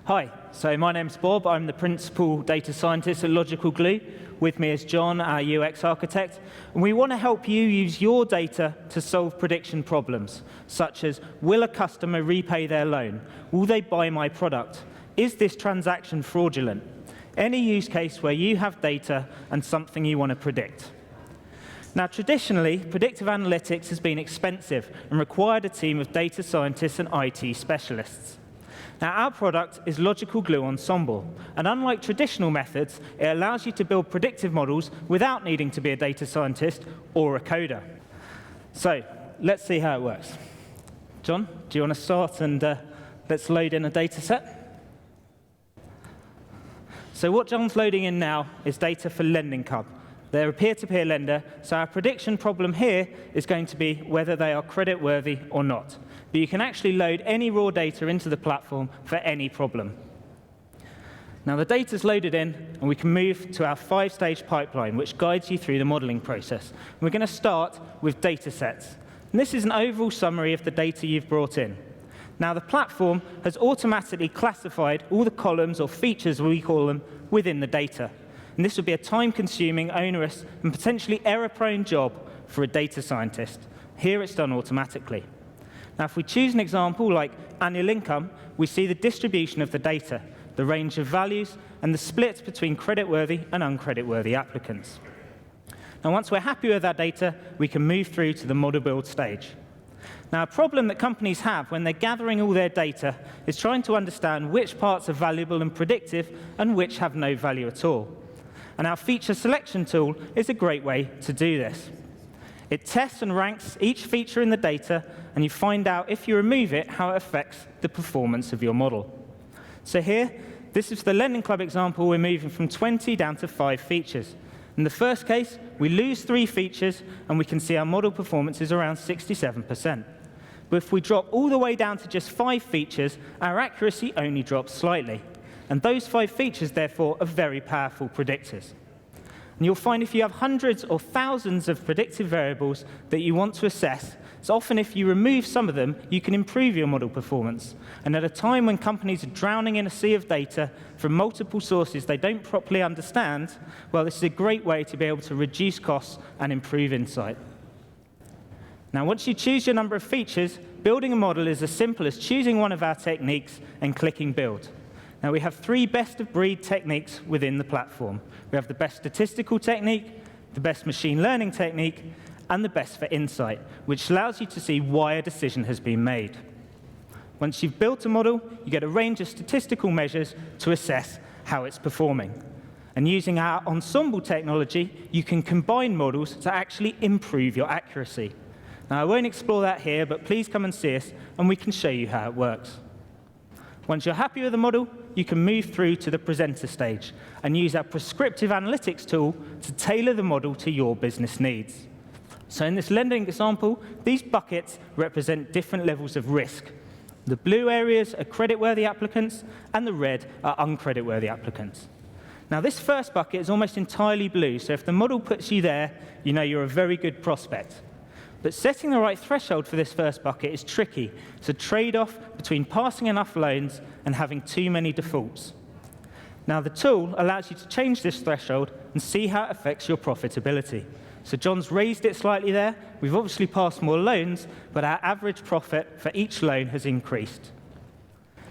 Hi, so my name's Bob. I'm the principal data scientist at Logical Glue. With me is John, our UX architect. And we want to help you use your data to solve prediction problems, such as, will a customer repay their loan? Will they buy my product? Is this transaction fraudulent? Any use case where you have data and something you want to predict. Now, traditionally, predictive analytics has been expensive and required a team of data scientists and IT specialists. Now, our product is Logical Glue Ensemble, and unlike traditional methods, it allows you to build predictive models without needing to be a data scientist or a coder. So, let's see how it works. John, do you want to start and let's load in a data set? So what John's loading in now is data for Lending Club. They're a peer-to-peer lender, so our prediction problem here is going to be whether they are creditworthy or not. But you can actually load any raw data into the platform for any problem. Now the data's loaded in, and we can move to our 5-stage pipeline, which guides you through the modeling process. And we're going to start with data sets. And this is an overall summary of the data you've brought in. Now the platform has automatically classified all the columns or features, we call them, within the data. And this would be a time-consuming, onerous, and potentially error-prone job for a data scientist. Here it's done automatically. Now, if we choose an example like annual income, we see the distribution of the data, the range of values, and the split between creditworthy and uncreditworthy applicants. Now, once we're happy with our data, we can move through to the model build stage. Now, a problem that companies have when they're gathering all their data is trying to understand which parts are valuable and predictive and which have no value at all. And our feature selection tool is a great way to do this. It tests and ranks each feature in the data, and you find out, if you remove it, how it affects the performance of your model. So here, this is the Lending Club example. We're moving from 20 down to 5 features. In the first case, we lose 3 features, and we can see our model performance is around 67%. But if we drop all the way down to just 5 features, our accuracy only drops slightly. And those 5 features, therefore, are very powerful predictors. And you'll find if you have hundreds or thousands of predictive variables that you want to assess, it's often if you remove some of them, you can improve your model performance. And at a time when companies are drowning in a sea of data from multiple sources they don't properly understand, well, this is a great way to be able to reduce costs and improve insight. Now, once you choose your number of features, building a model is as simple as choosing one of our techniques and clicking Build. Now, we have 3 best-of-breed techniques within the platform. We have the best statistical technique, the best machine learning technique, and the best for insight, which allows you to see why a decision has been made. Once you've built a model, you get a range of statistical measures to assess how it's performing. And using our ensemble technology, you can combine models to actually improve your accuracy. Now, I won't explore that here, but please come and see us, and we can show you how it works. Once you're happy with the model, you can move through to the presenter stage and use our prescriptive analytics tool to tailor the model to your business needs. So in this lending example, these buckets represent different levels of risk. The blue areas are creditworthy applicants, and the red are uncreditworthy applicants. Now, this first bucket is almost entirely blue, so if the model puts you there, you know you're a very good prospect. But setting the right threshold for this first bucket is tricky. It's a trade-off between passing enough loans and having too many defaults. Now, the tool allows you to change this threshold and see how it affects your profitability. So John's raised it slightly there. We've obviously passed more loans, but our average profit for each loan has increased.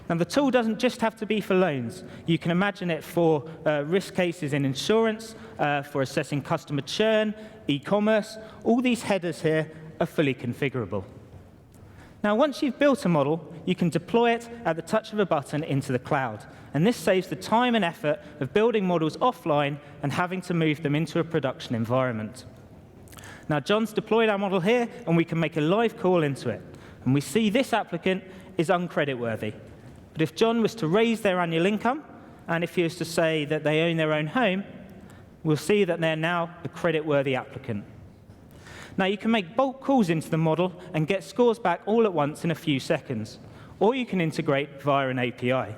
Now, the tool doesn't just have to be for loans. You can imagine it for risk cases in insurance, for assessing customer churn, e-commerce. All these headers here are fully configurable. Now, once you've built a model, you can deploy it at the touch of a button into the cloud. And this saves the time and effort of building models offline and having to move them into a production environment. Now, John's deployed our model here, and we can make a live call into it. And we see this applicant is uncreditworthy. But if John was to raise their annual income, and if he was to say that they own their own home, we'll see that they're now a creditworthy applicant. Now, you can make bulk calls into the model and get scores back all at once in a few seconds, or you can integrate via an API.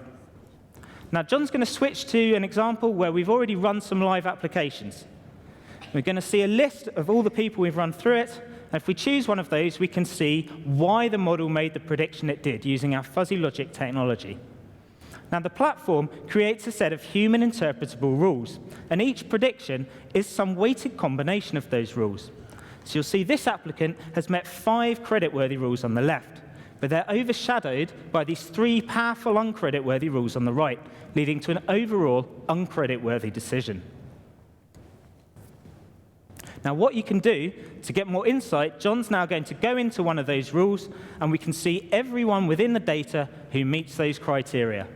Now, John's going to switch to an example where we've already run some live applications. We're going to see a list of all the people we've run through it, and if we choose one of those, we can see why the model made the prediction it did using our fuzzy logic technology. Now, the platform creates a set of human interpretable rules, and each prediction is some weighted combination of those rules. So you'll see this applicant has met 5 creditworthy rules on the left, but they're overshadowed by these 3 powerful uncreditworthy rules on the right, leading to an overall uncreditworthy decision. Now, what you can do to get more insight, John's now going to go into one of those rules, and we can see everyone within the data who meets those criteria.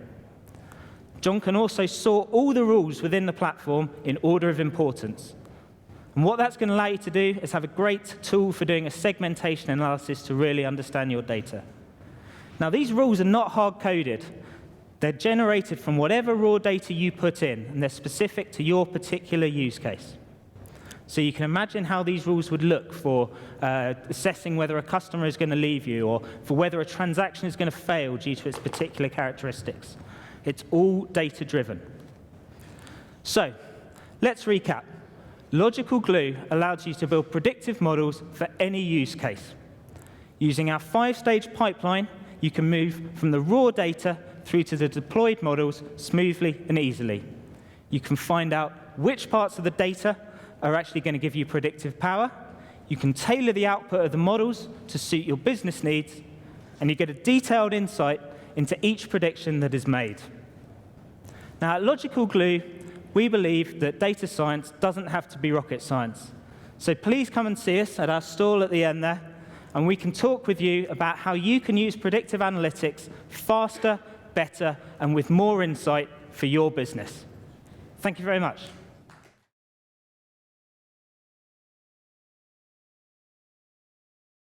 John can also sort all the rules within the platform in order of importance. And what that's going to allow you to do is have a great tool for doing a segmentation analysis to really understand your data. Now, these rules are not hard-coded. They're generated from whatever raw data you put in, and they're specific to your particular use case. So you can imagine how these rules would look for assessing whether a customer is going to leave you, or for whether a transaction is going to fail due to its particular characteristics. It's all data-driven. So let's recap. Logical Glue allows you to build predictive models for any use case. Using our 5-stage pipeline, you can move from the raw data through to the deployed models smoothly and easily. You can find out which parts of the data are actually going to give you predictive power. You can tailor the output of the models to suit your business needs, and you get a detailed insight into each prediction that is made. Now, at Logical Glue, we believe that data science doesn't have to be rocket science. So please come and see us at our stall at the end there, and we can talk with you about how you can use predictive analytics faster, better, and with more insight for your business. Thank you very much.